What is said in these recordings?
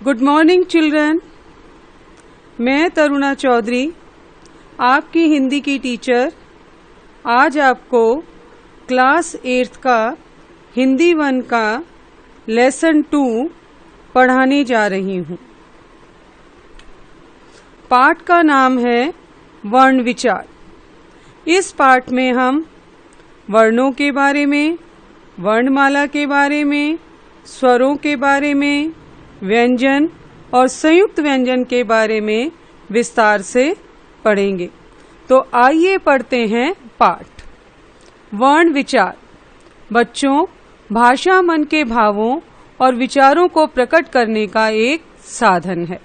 Good morning children. मैं तरुणा चौधरी, आपकी हिंदी की टीचर, आज आपको क्लास 8 का हिंदी 1 का लेसन 2 पढ़ाने जा रही हूँ। पाठ का नाम है वर्ण विचार। इस पाठ में हम वर्णों के बारे में, वर्णमाला के बारे में, स्वरों के बारे में, व्यंजन और संयुक्त व्यंजन के बारे में विस्तार से पढ़ेंगे। तो आइए पढ़ते हैं पाठ। वर्ण विचार बच्चों, भाषा मन के भावों और विचारों को प्रकट करने का एक साधन है।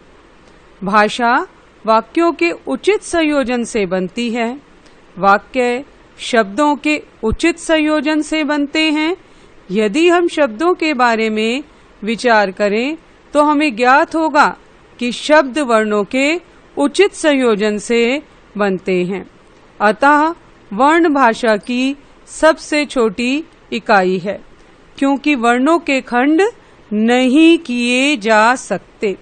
भाषा वाक्यों के उचित संयोजन से बनती है। वाक्य शब्दों के उचित संयोजन से बनते हैं। यदि हम शब्दों के बारे में विचार करें तो हमें ज्ञात होगा कि शब्द वर्णों के उचित संयोजन से बनते हैं। अतः वर्ण भाषा की सबसे छोटी इकाई है, क्योंकि वर्णों के खंड नहीं किए जा सकते।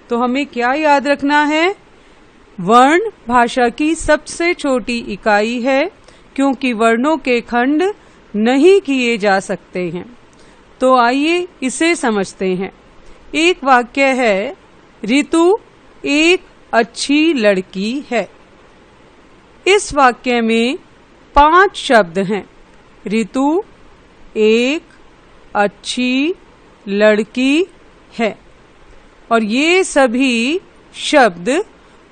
तो हमें क्या याद रखना है? वर्ण भाषा की सबसे छोटी इकाई है, क्योंकि वर्णों के खंड नहीं किए जा सकते हैं। तो आइए इसे समझते हैं। एक वाक्य है, ऋतु एक अच्छी लड़की है। इस वाक्य में 5 शब्द हैं। ऋतु एक अच्छी लड़की है, और ये सभी शब्द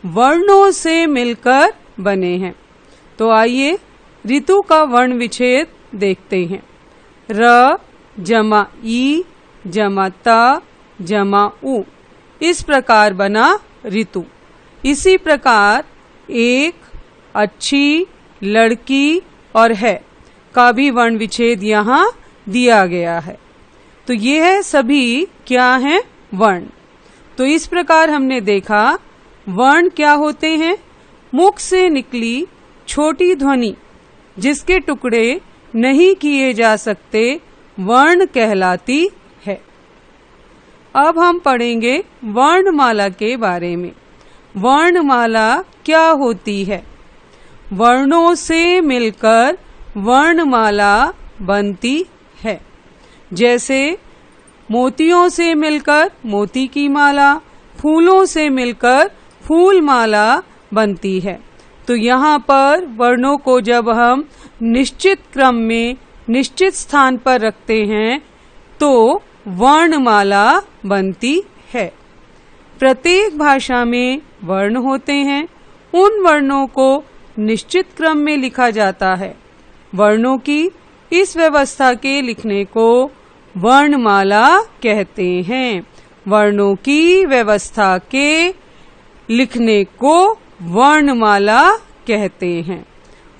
वर्णों से मिलकर बने हैं। तो आइए ऋतु का वर्ण विच्छेद देखते हैं। र जमा ई जमा ता जमा उ, इस प्रकार बना ऋतु। इसी प्रकार एक, अच्छी, लड़की और है का भी वर्ण विच्छेद यहाँ दिया गया है। तो ये सभी क्या हैं? वर्ण। तो इस प्रकार हमने देखा वर्ण क्या होते हैं। मुख से निकली छोटी ध्वनि जिसके टुकड़े नहीं किए जा सकते, वर्ण कहलाती है। अब हम पढ़ेंगे वर्णमाला के बारे में। वर्णमाला क्या होती है? वर्णों से मिलकर वर्णमाला बनती है। जैसे मोतियों से मिलकर मोती की माला, फूलों से मिलकर फूल माला बनती है। तो यहाँ पर वर्णों को जब हम निश्चित क्रम में निश्चित स्थान पर रखते हैं तो वर्णमाला बनती है। प्रत्येक भाषा में वर्ण होते हैं। उन वर्णों को निश्चित क्रम में लिखा जाता है। वर्णों की इस व्यवस्था के लिखने को वर्णमाला कहते हैं। वर्णों की व्यवस्था के लिखने को वर्णमाला कहते हैं।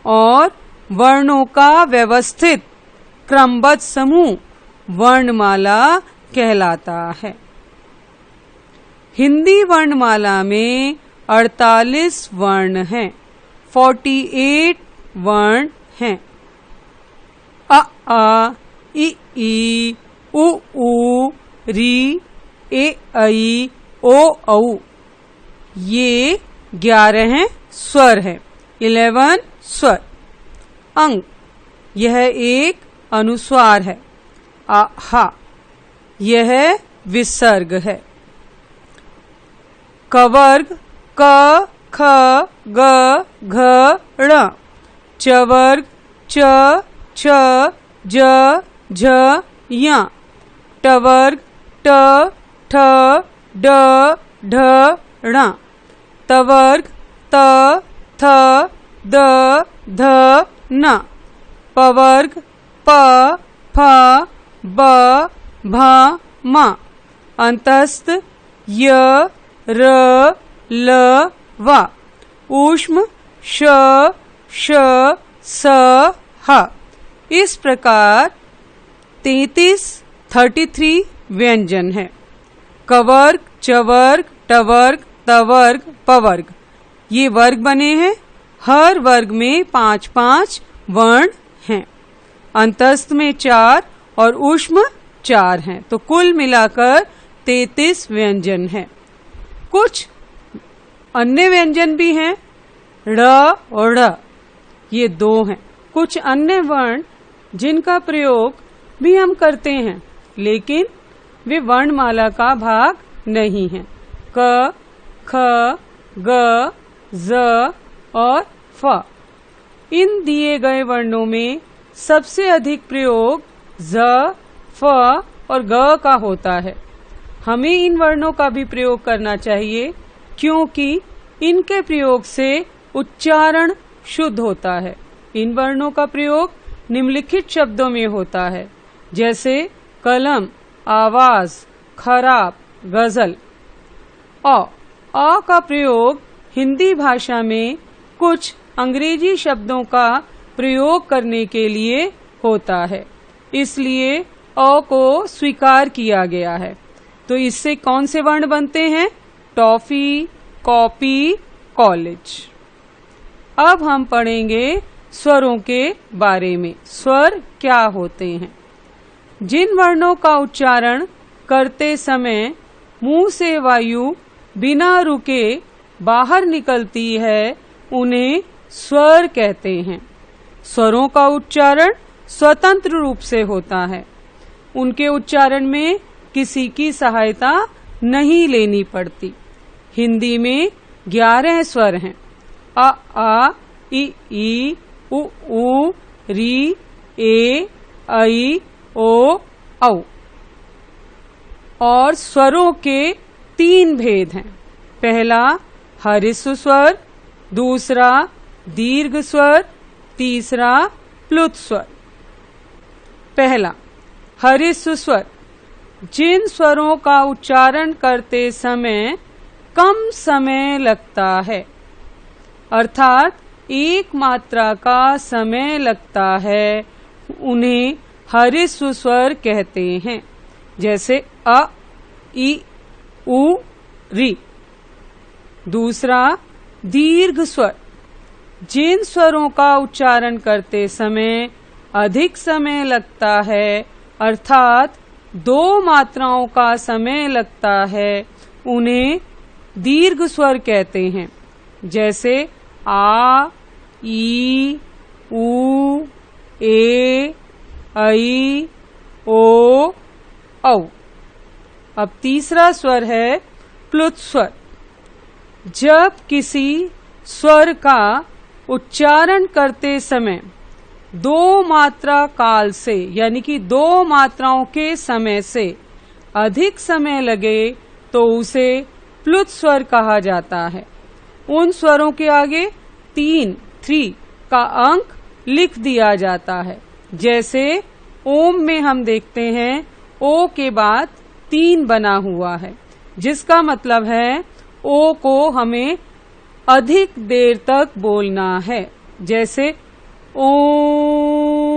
और वर्णों का व्यवस्थित क्रमबद्ध समूह वर्णमाला कहलाता है। हिंदी वर्णमाला में 48 वर्ण हैं। 48 वर्ण हैं। अ आ, इ ई, उ ऊ, री, ए ऐ, ओ औ, ये 11 स्वर हैं। 11 स्वर। अंग, यह एक अनुस्वार है। आ हा, यह विसर्ग है। कवर्ग क ख ग घ ण, चवर्ग च छ ज झ य, टवर्ग ट ठ ड ढ ण, तवर्ग त थ द ध न, पवर्ग प फ ब भ म, अंतस्थ य र ल व, ऊष्म श श स ह। इस प्रकार 33 व्यंजन है। कवर्ग, चवर्ग, टवर्ग, तवर्ग, पवर्ग, ये वर्ग बने हैं। हर वर्ग में 5-5 वर्ण हैं। अंतस्थ में 4 और ऊष्म 4 हैं। तो कुल मिलाकर 33 व्यंजन हैं। कुछ अन्य व्यंजन भी हैं, ड़ और ड़, ये 2 हैं। कुछ अन्य वर्ण जिनका प्रयोग भी हम करते हैं, लेकिन वे वर्णमाला का भाग नहीं हैं। क, ख, ग, ज और फ। इन दिए गए वर्णों में सबसे अधिक प्रयोग ज, फ और ग का होता है। हमें इन वर्णों का भी प्रयोग करना चाहिए, क्योंकि इनके प्रयोग से उच्चारण शुद्ध होता है। इन वर्णों का प्रयोग निम्नलिखित शब्दों में होता है, जैसे कलम, आवाज, खराब, गजल। अ का प्रयोग हिंदी भाषा में कुछ अंग्रेजी शब्दों का प्रयोग करने के लिए होता है, इसलिए अ को स्वीकार किया गया है। तो इससे कौन से वर्ण बनते हैं? Toffee, copy, college. अब हम पढ़ेंगे स्वरों के बारे में। स्वर क्या होते हैं? जिन वर्णों का उच्चारण करते समय मुंह से वायु बिना रुके बाहर निकलती है, उन्हें स्वर कहते हैं। स्वरों का उच्चारण स्वतंत्र रूप से होता है। उनके उच्चारण में किसी की सहायता नहीं लेनी पड़ती। हिंदी में 11 स्वर हैं। अ, आ, इ, ई, उ, ऊ, री, ए, ऐ, ओ, औ। और स्वरों के 3 भेद हैं। पहला हरिस्व स्वर, दूसरा दीर्घ स्वर, तीसरा प्लुत स्वर। पहला हरिस्व स्वर। जिन स्वरों का उच्चारण करते समय कम समय लगता है, अर्थात एक मात्रा का समय लगता है, उन्हें हरिस्व स्वर कहते हैं। जैसे अ, इ, उ, री। दूसरा दीर्घ स्वर। जिन स्वरों का उच्चारण करते समय अधिक समय लगता है, अर्थात 2 मात्राओं का समय लगता है, उन्हें दीर्घ स्वर कहते हैं। जैसे आ, ई, उ, ए, ऐ, ओ, औ। अब तीसरा स्वर है प्लुत स्वर। जब किसी स्वर का उच्चारण करते समय 2 मात्रा काल से, यानी कि 2 मात्राओं के समय से अधिक समय लगे, तो उसे प्लुत स्वर कहा जाता है। उन स्वरों के आगे 3 का अंक लिख दिया जाता है। जैसे ओम में हम देखते हैं ओ के बाद 3 बना हुआ है, जिसका मतलब है ओ को हमें अधिक देर तक बोलना है। जैसे ओम।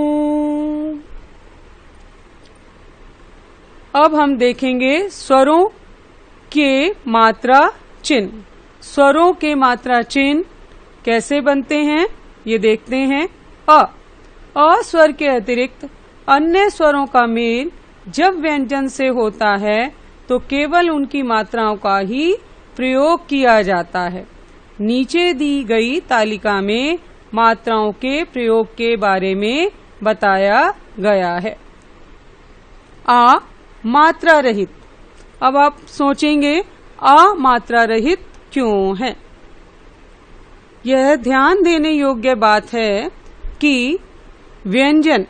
अब हम देखेंगे स्वरों के मात्रा चिन्ह। स्वरों के मात्रा चिन्ह कैसे बनते हैं, ये देखते हैं। अ स्वर के अतिरिक्त अन्य स्वरों का मेल जब व्यंजन से होता है, तो केवल उनकी मात्राओं का ही प्रयोग किया जाता है। नीचे दी गई तालिका में मात्राओं के प्रयोग के बारे में बताया गया है। आ मात्रा रहित। अब आप सोचेंगे आ मात्रा रहित क्यों है? यह ध्यान देने योग्य बात है कि व्यंजन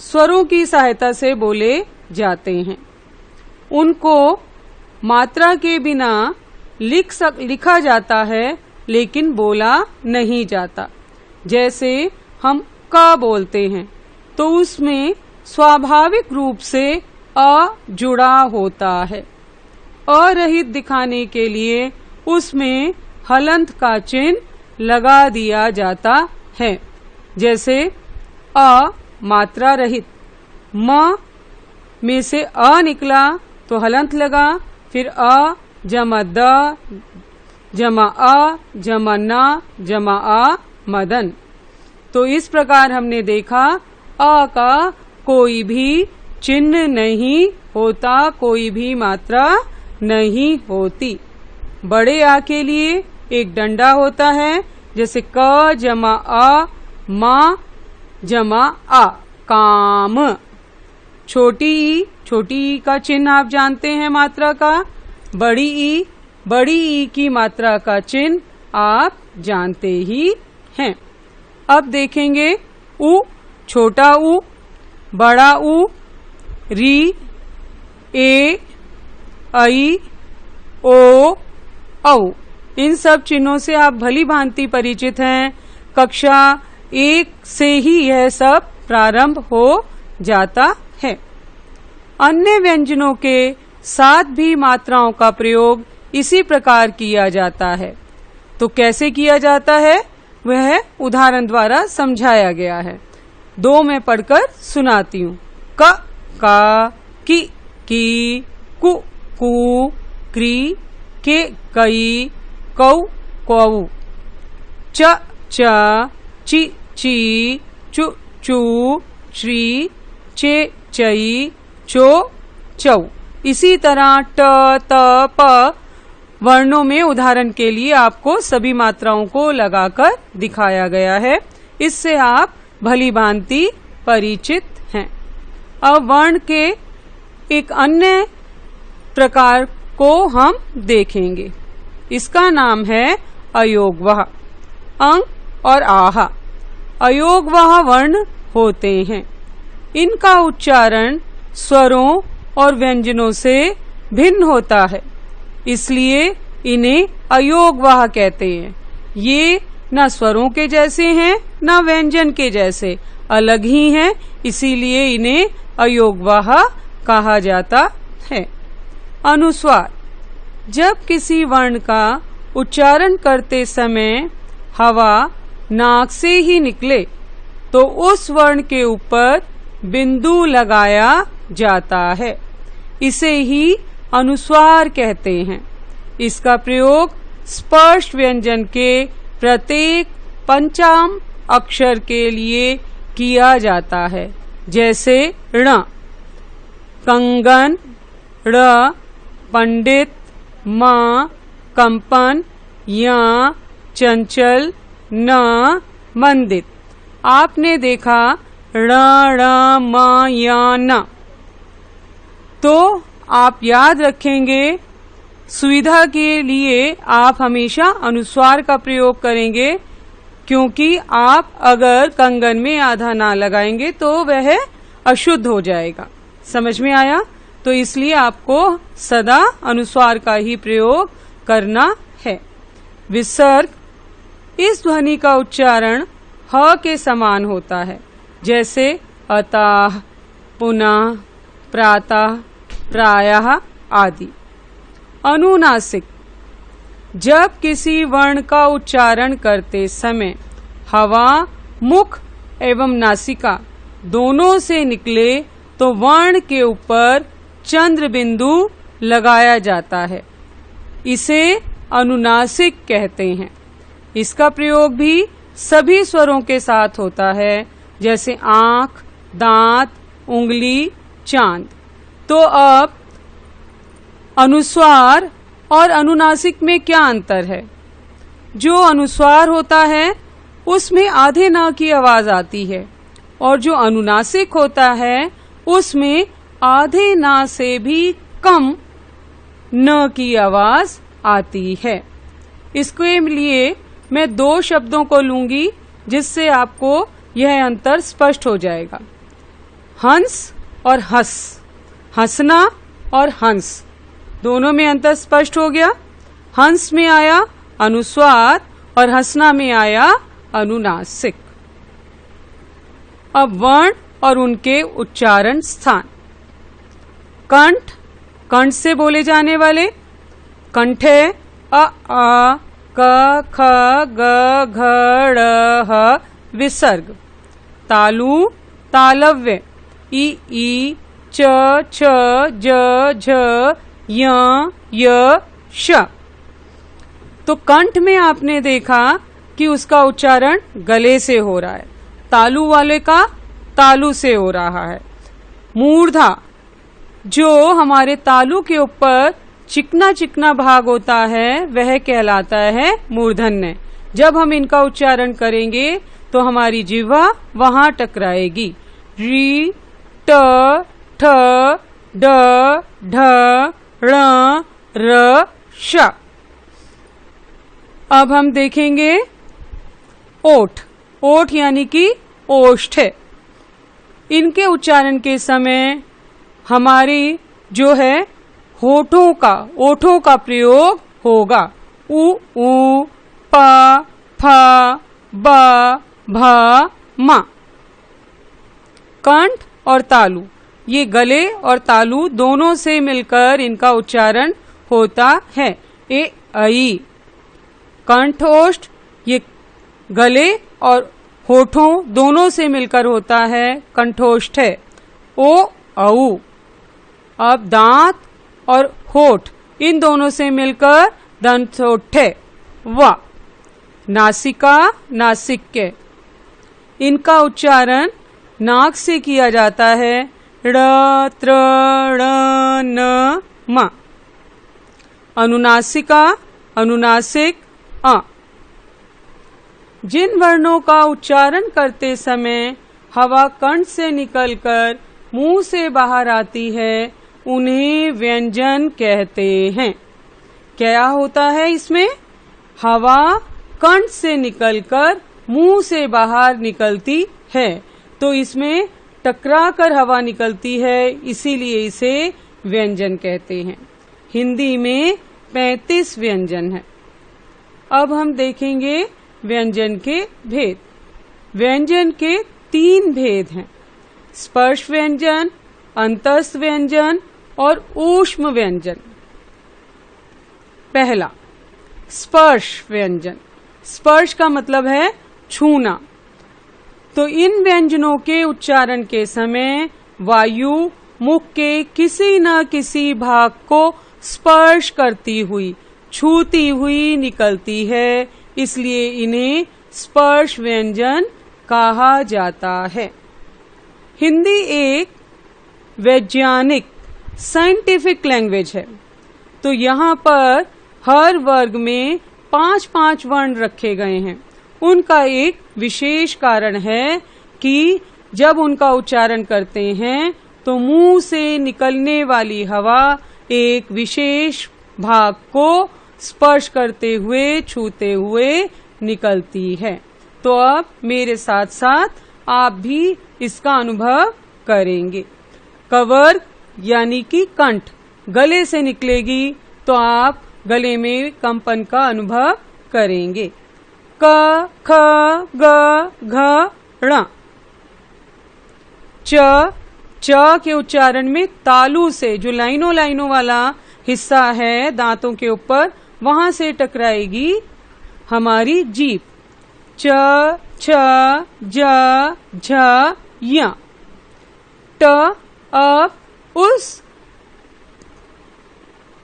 स्वरों की सहायता से बोले जाते हैं। उनको मात्रा के बिना लिखा जाता है, लेकिन बोला नहीं जाता। जैसे हम क बोलते हैं, तो उसमें स्वाभाविक रूप से अ जुड़ा होता है। अरहित दिखाने के लिए उसमें हलंत का चिन्ह लगा दिया जाता है। जैसे अ मात्रा रहित। म में से अ निकला तो हलंत लगा, फिर अ जमा द जमा अ जमा न जमा आ मदन। तो इस प्रकार हमने देखा अ का कोई भी चिन्ह नहीं होता कोई भी मात्रा नहीं होती। बड़े आ के लिए एक डंडा होता है, जैसे क जमा अ, मा जमा आ, काम। छोटी ई का चिन्ह आप जानते हैं मात्रा का। बड़ी ई की मात्रा का चिन्ह आप जानते ही हैं। अब देखेंगे उ, छोटा उ, बड़ा उ, री, ए, आई, ओ, औ। इन सब चिन्हों से आप भली भांति परिचित हैं। कक्षा 1 से ही यह सब प्रारंभ हो जाता है। अन्य व्यंजनों के साथ भी मात्राओं का प्रयोग इसी प्रकार किया जाता है। तो कैसे किया जाता है वह उदाहरण द्वारा समझाया गया है। 2 मैं पढ़कर सुनाती हूँ। क, का, की, कु, क्री, के, कई, कौ, कौ, च, ची, चू, श्री, चे, चई, चो, चौ। इसी तरह ट, त, प वर्णों में उदाहरण के लिए आपको सभी मात्राओं को लगाकर दिखाया गया है। इससे आप भली भांति परिचित हैं। अब वर्ण के एक अन्य प्रकार को हम देखेंगे। इसका नाम है अयोगवह। अंग और आह अयोगवह वर्ण होते हैं। इनका उच्चारण स्वरों और व्यंजनों से भिन्न होता है, इसलिए इन्हें अयोगवह कहते हैं। ये न स्वरों के जैसे हैं न व्यंजन के जैसे, अलग ही हैं, इसीलिए इन्हें अयोगवह कहा जाता है। अनुस्वार, जब किसी वर्ण का उच्चारण करते समय हवा नाक से ही निकले तो उस वर्ण के ऊपर बिंदु लगाया जाता है। इसे ही अनुस्वार कहते हैं। इसका प्रयोग स्पर्श व्यंजन के प्रत्येक पंचम अक्षर के लिए किया जाता है, जैसे ण, कंगन, ड़, पंडित, म, कंपन, या, चंचल, न, मंदित। आपने देखा ण, म, या, न। तो आप याद रखेंगे, सुविधा के लिए आप हमेशा अनुस्वार का प्रयोग करेंगे, क्योंकि आप अगर कंगन में आधा ना लगाएंगे तो वह अशुद्ध हो जाएगा। समझ में आया? तो इसलिए आपको सदा अनुस्वार का ही प्रयोग करना है। विसर्ग, इस ध्वनि का उच्चारण ह के समान होता है, जैसे अतः, पुनः, प्रातः, प्रायः आदि। अनुनासिक, जब किसी वर्ण का उच्चारण करते समय हवा मुख एवं नासिका दोनों से निकले तो वर्ण के ऊपर चंद्र बिंदु लगाया जाता है। इसे अनुनासिक कहते हैं। इसका प्रयोग भी सभी स्वरों के साथ होता है, जैसे आंख, दांत, उंगली, चांद। तो अब अनुस्वार और अनुनासिक में क्या अंतर है? जो अनुस्वार होता है उसमें आधे न की आवाज आती है, और जो अनुनासिक होता है उसमें आधे न से भी कम न की आवाज आती है। इसके लिए मैं 2 शब्दों को लूंगी, जिससे आपको यह अंतर स्पष्ट हो जाएगा। हंस और हंस, हंसना और हंस, दोनों में अंतर स्पष्ट हो गया। हंस में आया अनुस्वार और हंसना में आया अनुनासिक। अब वर्ण और उनके उच्चारण स्थान। कंठ, कंठ से बोले जाने वाले कंठे अ, आ, क, ख, ग, घ, ड़, विसर्ग। तालु, तालव्य, ई, च, छ, ज, झ, य, य, श। तो कंठ में आपने देखा कि उसका उच्चारण गले से हो रहा है, तालु वाले का तालु से हो रहा है। मूर्धा, जो हमारे तालु के ऊपर चिकना चिकना भाग होता है वह कहलाता है मूर्धन्य। जब हम इनका उच्चारण करेंगे तो हमारी जिह्वा वहां टकराएगी। री, ट, ठ, ड, ढ, ण, र, श। अब हम देखेंगे ओठ। ओठ यानी कि ओष्ठ। इनके उच्चारण के समय हमारी जो है ओठों का प्रयोग होगा। उ, प, फ, ब, भ, म। कंठ और तालु, ये गले और तालु दोनों से मिलकर इनका उच्चारण होता है। ए, ऐ। कंठोष्ठ ये गले और होठों दोनों से मिलकर होता है, कंठोष्ठ है। ओ, औ। अब दांत और होठ इन दोनों से मिलकर दंतोष्ठ है। व। नासिका, नासिक्य। इनका उच्चारण नाक से किया जाता है। ड़, त्र, ण, न, म। अनुनासिका, अनुनासिक, अ। जिन वर्णों का उच्चारण करते समय हवा कंठ से निकलकर मुंह से बाहर आती है उन्हें व्यंजन कहते हैं। क्या होता है इसमें? हवा कंठ से निकलकर मुंह से बाहर निकलती है, तो इसमें टकरा कर हवा निकलती है, इसीलिए इसे व्यंजन कहते हैं। हिंदी में 35 व्यंजन है। अब हम देखेंगे व्यंजन के भेद। व्यंजन के 3 भेद हैं: स्पर्श व्यंजन, अंतस्थ व्यंजन और ऊष्म व्यंजन। पहला, स्पर्श व्यंजन। स्पर्श का मतलब है छूना। तो इन व्यंजनों के उच्चारण के समय वायु मुख के किसी न किसी भाग को स्पर्श करती हुई, छूती हुई निकलती है, इसलिए इन्हें स्पर्श व्यंजन कहा जाता है। हिंदी एक वैज्ञानिक साइंटिफिक लैंग्वेज है, तो यहाँ पर हर वर्ग में 5-5 वर्ण रखे गए हैं। उनका एक विशेष कारण है कि जब उनका उच्चारण करते हैं तो मुंह से निकलने वाली हवा एक विशेष भाग को स्पर्श करते हुए, छूते हुए निकलती है। तो अब मेरे साथ साथ आप भी इसका अनुभव करेंगे। कवर्ग यानी कि कंठ गले से निकलेगी तो आप गले में कंपन का अनुभव करेंगे। क, ख, ग, घ, ण। च के उच्चारण में तालु से, जो लाइनों वाला हिस्सा है दांतों के ऊपर, वहां से टकराएगी हमारी जीभ। च, छ, ज, झ, य। ट। अब उस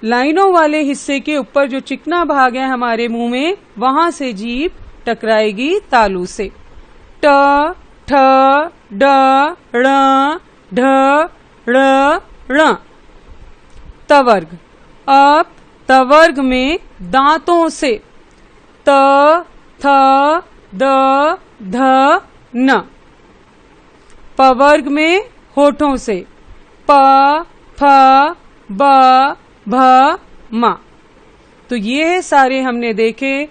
लाइनों वाले हिस्से के ऊपर जो चिकना भाग है हमारे मुंह में, वहां से जीभ टकराएगी तालु से। ट, ठ, ड, ण, ढ, ण, ण। तवर्ग। अब तवर्ग में दांतों से त, थ, द, ध, न। पवर्ग में होठों से प, फ, ब, भ, म। तो ये सारे हमने देखे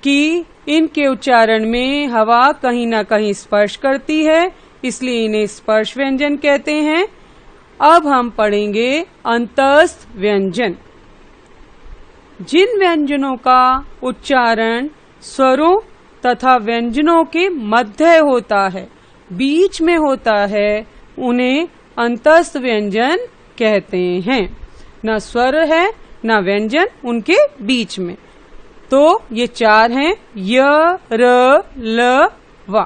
कि इनके उच्चारण में हवा कहीं ना कहीं स्पर्श करती है, इसलिए इन्हें स्पर्श व्यंजन कहते हैं। अब हम पढ़ेंगे अंतस्थ व्यंजन। जिन व्यंजनों का उच्चारण स्वरों तथा व्यंजनों के मध्य होता है, बीच में होता है, उन्हें अंतस्थ व्यंजन कहते हैं। न स्वर है न व्यंजन, उनके बीच में। तो ये 4 हैं: य, र, ल, व।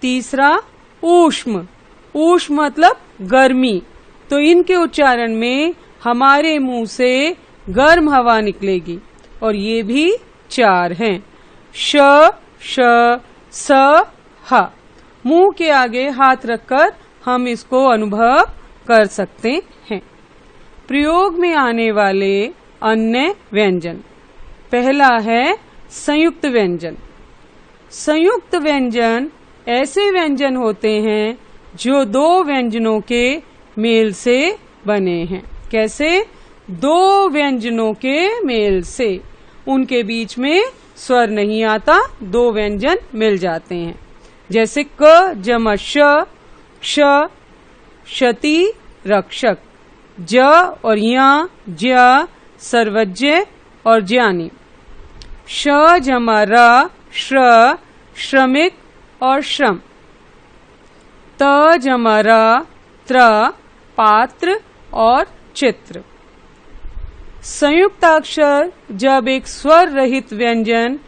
तीसरा ऊष्म। ऊष्म मतलब गर्मी। तो इनके उच्चारण में हमारे मुंह से गर्म हवा निकलेगी, और ये भी 4 हैं: श, श, स, ह। मुंह के आगे हाथ रखकर हम इसको अनुभव कर सकते हैं। प्रयोग में आने वाले अन्य व्यंजन, पहला है संयुक्त व्यंजन। संयुक्त व्यंजन ऐसे व्यंजन होते हैं जो दो व्यंजनों के मेल से बने हैं। कैसे? दो व्यंजनों के मेल से, उनके बीच में स्वर नहीं आता, दो व्यंजन मिल जाते हैं। जैसे क जमा श, क्ष, क्षति, रक्षक। ज और या, ज्य, सर्वज्ञ और ज्ञानी। श जमा र, श्र, श्रमिक और श्रम। त जमा र, त्र, पात्र और चित्र। संयुक्ताक्षर जब एक स्वर रहित व्यंजन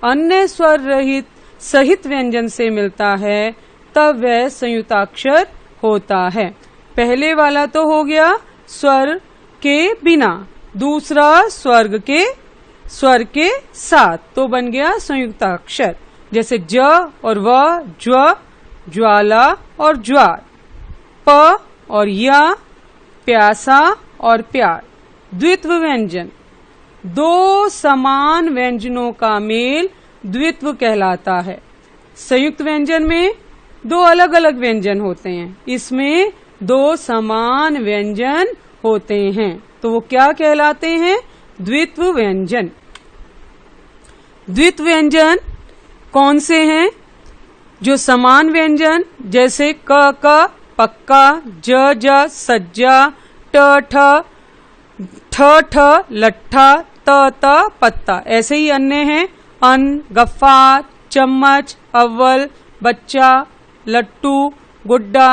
अन्य स्वर रहित सहित व्यंजन से मिलता है तब वह संयुक्ताक्षर होता है। पहले वाला तो हो गया स्वर के बिना, दूसरा स्वर के साथ, तो बन गया संयुक्ताक्षर। जैसे ज और व, ज्व, ज्वाला और ज्वार। प और या, प्यासा और प्यार। द्वित्व व्यंजन, दो समान व्यंजनों का मेल द्वित्व कहलाता है। संयुक्त व्यंजन में दो अलग अलग व्यंजन होते हैं, इसमें दो समान व्यंजन होते हैं, तो वो क्या कहलाते हैं? द्वित्व व्यंजन। द्वित्व व्यंजन कौन से हैं? जो समान व्यंजन, जैसे क, क, पक्का, ज, ज, सज्जा, ट, ठ, ठ, ठ, लट्ठा, त, त, पत्ता। ऐसे ही अन्य हैं अन्न, गफ्फार, चम्मच, अव्वल, बच्चा, लट्टू, गुड्डा,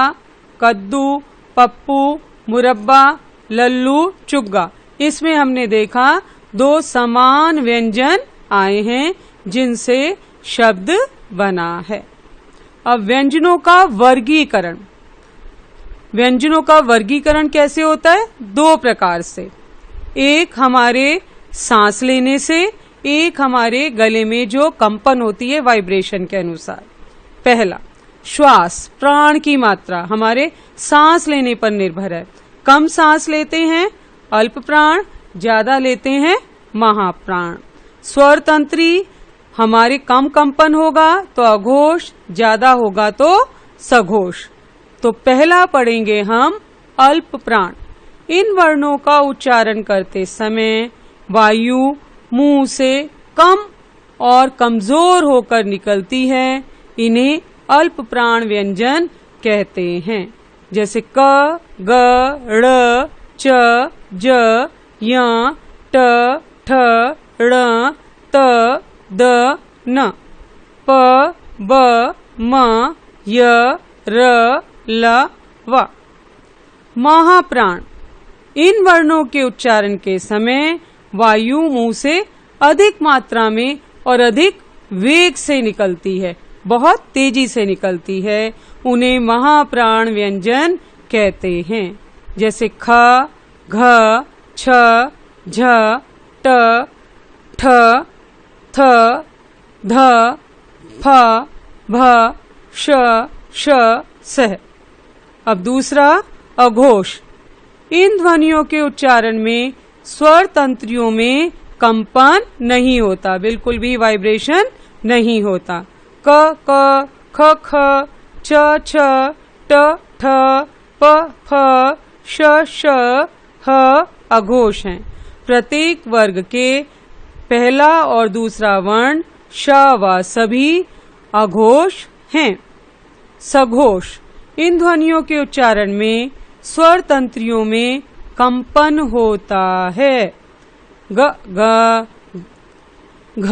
कद्दू, पप्पू, मुरब्बा, लल्लू, चुग्गा। इसमें हमने देखा दो समान व्यंजन आए हैं जिनसे शब्द बना है। अब व्यंजनों का वर्गीकरण। व्यंजनों का वर्गीकरण कैसे होता है? दो प्रकार से। एक हमारे सांस लेने से, एक हमारे गले में जो कंपन होती है वाइब्रेशन के अनुसार। पहला श्वास, प्राण की मात्रा हमारे सांस लेने पर निर्भर है। कम सांस लेते हैं अल्प प्राण, ज्यादा लेते हैं महाप्राण। स्वर तंत्री, हमारे कम कंपन होगा तो अघोष, ज्यादा होगा तो सघोष। तो पहला पढ़ेंगे हम अल्प प्राण। इन वर्णों का उच्चारण करते समय वायु मुंह से कम और कमजोर होकर निकलती है, इन्हें अल्प प्राण व्यंजन कहते हैं। जैसे क, ग, ड़, च, ज, य, ट, ठ, ण, त, द, न। प, ब, म, य, र, ल, व। महाप्राण। इन वर्णों के उच्चारण के समय वायु मुंह से अधिक मात्रा में और अधिक वेग से निकलती है, बहुत तेजी से निकलती है, उन्हें महाप्राण व्यंजन कहते हैं। जैसे ख, घ, छ, झ, ट, ठ, थ, ध, फ, भ, श, श, स। अब दूसरा अघोष। इन ध्वनियों के उच्चारण में स्वर तंत्रियों में कंपन नहीं होता, बिल्कुल भी वाइब्रेशन नहीं होता। क, क, ख, ख, छ, छ, ट, ठ, प, फ, श, श, ह अघोष हैं। प्रत्येक वर्ग के पहला और दूसरा वर्ण श व सभी अघोष हैं। सघोष। इन ध्वनियों के उच्चारण में स्वर तंत्रियों में कंपन होता है। ग, ग, घ,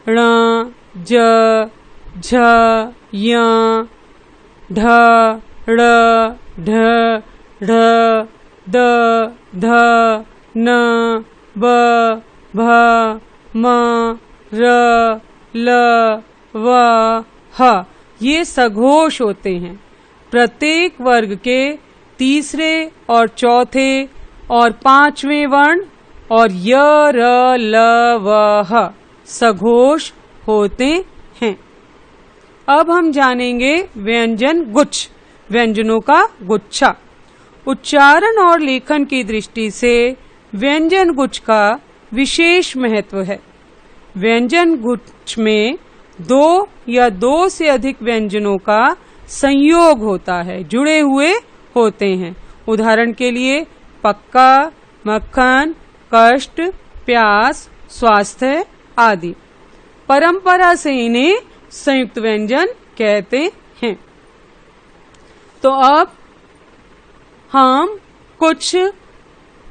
ण, ज, झ, य, ढ, ड़, ढ, ढ, द, ध, न, ब, भ, म, र, ल, व, ह। ये सघोष होते हैं। प्रत्येक वर्ग के तीसरे और चौथे और पांचवें वर्ण और य, र, ल, व, ह सघोष होते हैं। अब हम जानेंगे व्यंजन गुच्छ, व्यंजनों का गुच्छा। उच्चारण और लेखन की दृष्टि से व्यंजन गुच्छ का विशेष महत्व है। व्यंजन गुच्छ में दो या दो से अधिक व्यंजनों का संयोग होता है, जुड़े हुए होते हैं। उदाहरण के लिए पक्का, मक्खन, कष्ट, प्यास, स्वास्थ्य आदि। परंपरा से इन्हें संयुक्त व्यंजन कहते हैं। तो अब हम कुछ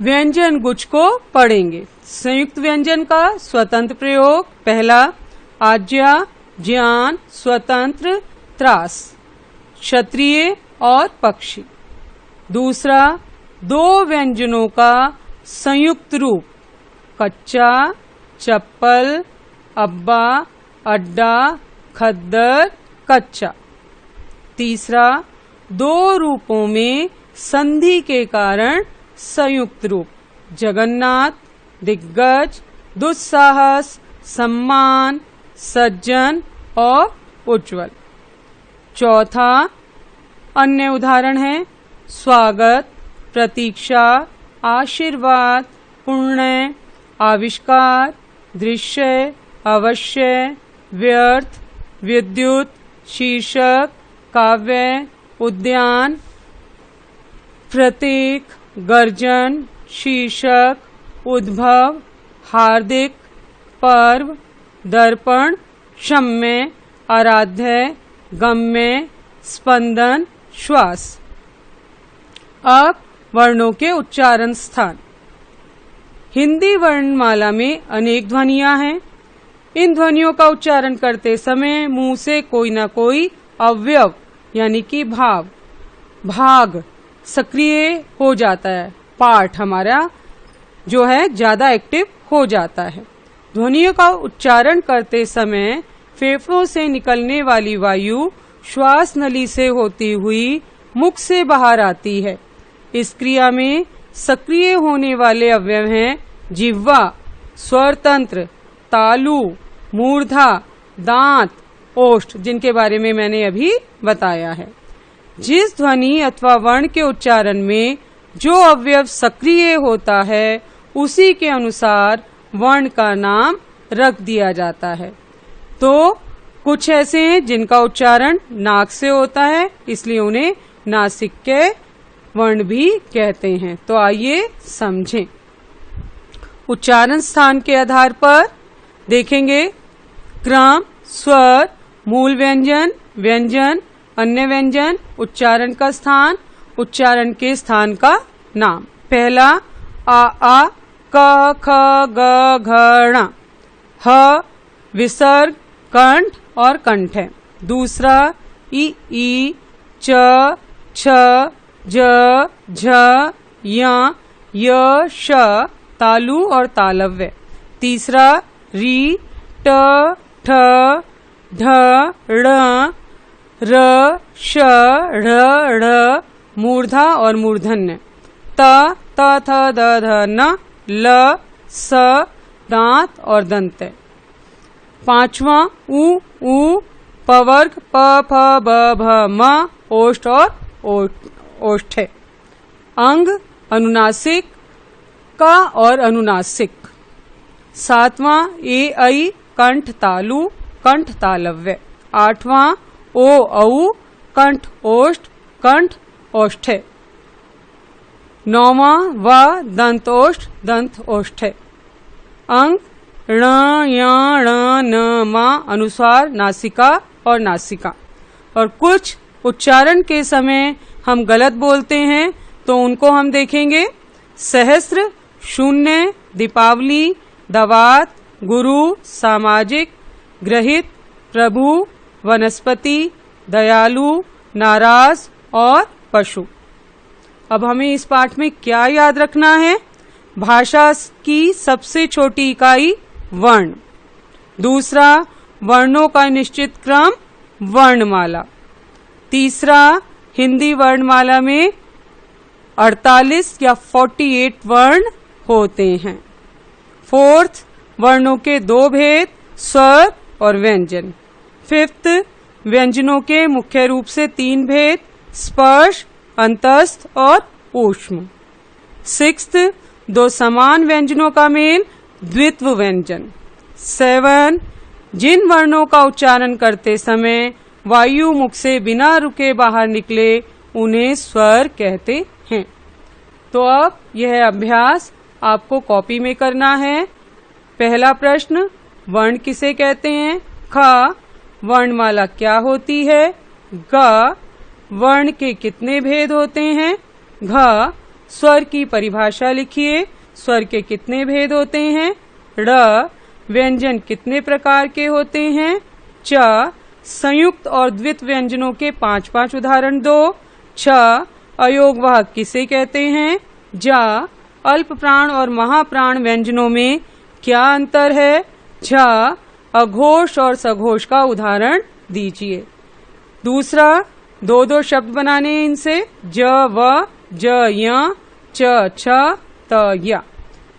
व्यंजन गुच्छ को पढ़ेंगे। संयुक्त व्यंजन का स्वतंत्र प्रयोग। पहला, आज्ञा, ज्ञान, स्वतंत्र, त्रास, क्षत्रिय और पक्षी। दूसरा, दो व्यंजनों का संयुक्त रूप। कच्चा, चप्पल, अब्बा, अड्डा, खद्दर, कच्चा। तीसरा, दो रूपों में संधि के कारण संयुक्त रूप। जगन्नाथ, दिग्गज, दुस्साहस, सम्मान, सज्जन और उज्ज्वल। चौथा, अन्य उदाहरण है स्वागत, प्रतीक्षा, आशीर्वाद, पुण्य, आविष्कार, दृश्य, अवश्य, व्यर्थ, विद्युत, शीर्षक, काव्य, उद्यान, प्रतीक, गर्जन, शीर्षक, उद्भव, हार्दिक, पर्व, दर्पण, क्षम्य, आराध्य, गम्य, स्पंदन, श्वास। अब वर्णों के उच्चारण स्थान। हिंदी वर्णमाला में अनेक ध्वनियां हैं। इन ध्वनियों का उच्चारण करते समय मुंह से कोई न कोई अवयव यानी कि भाग सक्रिय हो जाता है। पार्ट हमारा जो है ज्यादा एक्टिव हो जाता है। ध्वनियों का उच्चारण करते समय फेफड़ों से निकलने वाली वायु श्वास नली से होती हुई मुख से बाहर आती है। इस क्रिया में सक्रिय होने वाले अवयव हैं जिह्वा, स्वर तंत्र, तालु, मूर्धा, दांत, ओष्ठ, जिनके बारे में मैंने अभी बताया है। जिस ध्वनि अथवा वर्ण के उच्चारण में जो अवयव सक्रिय होता है उसी के अनुसार वर्ण का नाम रख दिया जाता है। तो कुछ ऐसे हैं जिनका उच्चारण नाक से होता है, इसलिए उन्हें नासिक्य वर्ण भी कहते हैं। तो आइए समझें। उच्चारण स्थान के आधार पर देखेंगे क्रम, स्वर, मूल व्यंजन, व्यंजन, अन्य व्यंजन, उच्चारण का स्थान, उच्चारण के स्थान का नाम। पहला, आ, क, ख, ग, घ, ण। ह विसर्ग, कंठ और कंठ है। दूसरा, ई, च, छ, ज, झ, य, श, तालु और तालव्य। तीसरा, री, ट, ठ, ढ, ण, र, श, ढ़, ढ़, मूर्धा और मूर्धन्य। त, थ, द, ध, न, ल, स, दांत और दंत। पांचवा, उ, पवर्ग, प, फ, ब, भ, म, ओष्ठ और ओष्ठ। अंग, अनुनासिक, का और अनुनासिक। सातवां, ए, ऐ, कंठ तालु, कंठ तालव्य। आठवां, ओ, औ, कंठ ओष्ठ, कंठ ओष्ठ। नौवां, व, दंत ओष्ठ, दंत ओष्ठ। अंग, ण, य, ण, न, म, अनुस्वार, नासिका और नासिका। और कुछ उच्चारण के समय हम गलत बोलते हैं तो उनको हम देखेंगे। सहस्त्र, शून्य, दीपावली, दवात, गुरु, सामाजिक, ग्रहित, प्रभु, वनस्पति, दयालु, नाराज और पशु। अब हमें इस पाठ में क्या याद रखना है? भाषा की सबसे छोटी इकाई वर्ण। दूसरा, वर्णों का निश्चित क्रम वर्णमाला। तीसरा, हिंदी वर्णमाला में 48 या 48 वर्ण होते हैं। फोर्थ, वर्णों के दो भेद, स्वर और व्यंजन। फिफ्थ, व्यंजनों के मुख्य रूप से 3 भेद, स्पर्श, अंतस्थ और ऊष्म। 6th, दो समान व्यंजनों का मेल द्वित्व व्यंजन। 7, जिन वर्णों का उच्चारण करते समय वायु मुख से बिना रुके बाहर निकले उन्हें स्वर कहते हैं। तो अब यह अभ्यास आपको कॉपी में करना है। पहला प्रश्न, वर्ण किसे कहते हैं? ख, वर्णमाला क्या होती है? ग, वर्ण के कितने भेद होते हैं? घ, स्वर की परिभाषा लिखिए, स्वर के कितने भेद होते हैं? ड़, व्यंजन कितने प्रकार के होते हैं? च, संयुक्त और द्वित व्यंजनों के 5-5 उदाहरण दो। छ, अयोगवाहक किसे कहते हैं? जा, अल्प प्राण और महाप्राण व्यंजनों में क्या अंतर है? झ, अघोष और सघोष का उदाहरण दीजिए। दूसरा, 2-2 शब्द बनाने हैं इनसे, ज व, ज य, च छ, त य।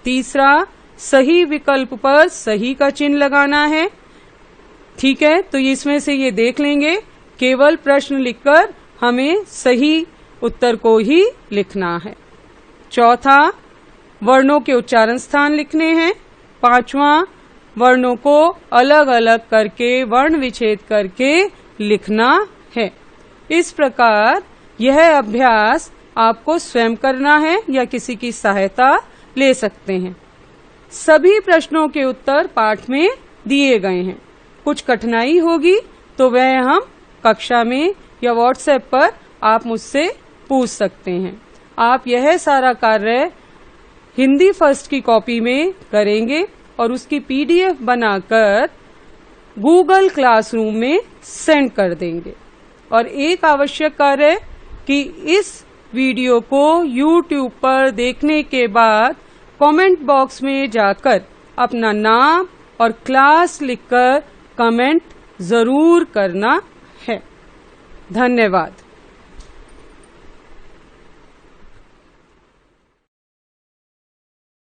तीसरा, सही विकल्प पर सही का चिन्ह लगाना है। ठीक है, तो इसमें से ये देख लेंगे, केवल प्रश्न लिखकर हमें सही उत्तर को ही लिखना है। चौथा, वर्णों के उच्चारण स्थान लिखने हैं। 5वां, वर्णों को अलग अलग करके वर्ण विच्छेद करके लिखना है। इस प्रकार यह अभ्यास आपको स्वयं करना है या किसी की सहायता ले सकते हैं। सभी प्रश्नों के उत्तर पाठ में दिए गए हैं। कुछ कठिनाई होगी तो वह हम कक्षा में या व्हाट्सएप पर आप मुझसे पूछ सकते हैं। आप यह सारा कार्य हिंदी फर्स्ट की कॉपी में करेंगे और उसकी PDF बनाकर गूगल क्लासरूम में सेंड कर देंगे। और एक आवश्यक कार्य कि इस वीडियो को YouTube पर देखने के बाद कमेंट बॉक्स में जाकर अपना नाम और क्लास लिखकर कमेंट जरूर करना है। धन्यवाद।